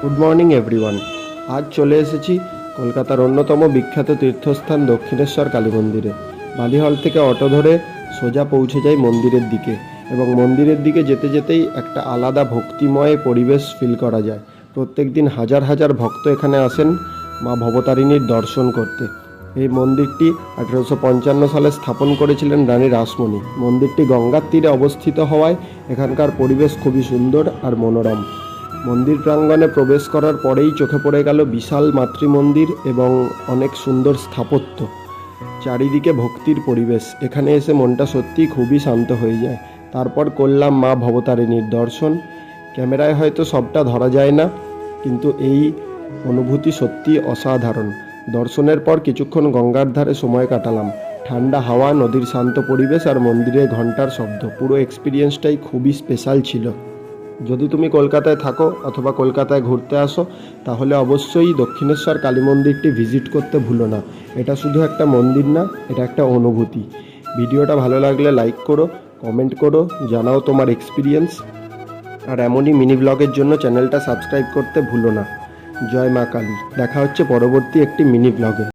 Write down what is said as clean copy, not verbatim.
Good morning everyone. আজ চলে এসেছি কলকাতার অন্যতম বিখ্যাত তীর্থস্থান দক্ষিণেশ্বর কালী মন্দিরে। বালিহল থেকে অটো ধরে সোজা পৌঁছে যাই মন্দিরের দিকে, এবং মন্দিরের দিকে যেতে যেতেই একটা আলাদা ভক্তিময় পরিবেশ ফিল করা যায়। প্রত্যেক দিন হাজার হাজার ভক্ত এখানে আসেন মা ভবতারিণীর দর্শন করতে। এই মন্দিরটি 1855 সালে স্থাপন করেছিলেন রানী রাসমণি। মন্দিরটি গঙ্গার তীরে অবস্থিত হওয়ায় এখানকার পরিবেশ খুবই সুন্দর আর মনোরম। মন্দির প্রাঙ্গণে প্রবেশ করার পরেই চোখে পড়ে গেল বিশাল মাতৃমন্দির এবং অনেক সুন্দর স্থাপত্য। চারিদিকে ভক্তির পরিবেশ, এখানে এসে মনটা সত্যিই খুবই শান্ত হয়ে যায়। তারপর করলাম মা ভবতারিণীর দর্শন। ক্যামেরায় হয়তো সবটা ধরা যায় না, কিন্তু এই অনুভূতি সত্যি অসাধারণ। দর্শনের পর কিছুক্ষণ গঙ্গার ধারে সময় কাটালাম। ঠান্ডা হাওয়া, নদীর শান্ত পরিবেশ আর মন্দিরে ঘন্টার শব্দ, পুরো এক্সপিরিয়েন্সটাই খুবই স্পেশাল ছিল। যদি তুমি কলকাতায় থাকো অথবা কলকাতায় ঘুরতে আসো, তাহলে অবশ্যই দক্ষিণেশ্বর কালী মন্দিরটি ভিজিট করতে ভুলো না। এটা শুধু একটা মন্দির না, এটা একটা অনুভূতি। ভিডিওটা ভালো লাগলে লাইক করো, কমেন্ট করো, জানাও তোমার এক্সপিরিয়েন্স। আর এমনই মিনি ব্লগের জন্য চ্যানেলটা সাবস্ক্রাইব করতে ভুলো না। জয় মা কালী। দেখা হচ্ছে পরবর্তী একটি মিনি ব্লগে।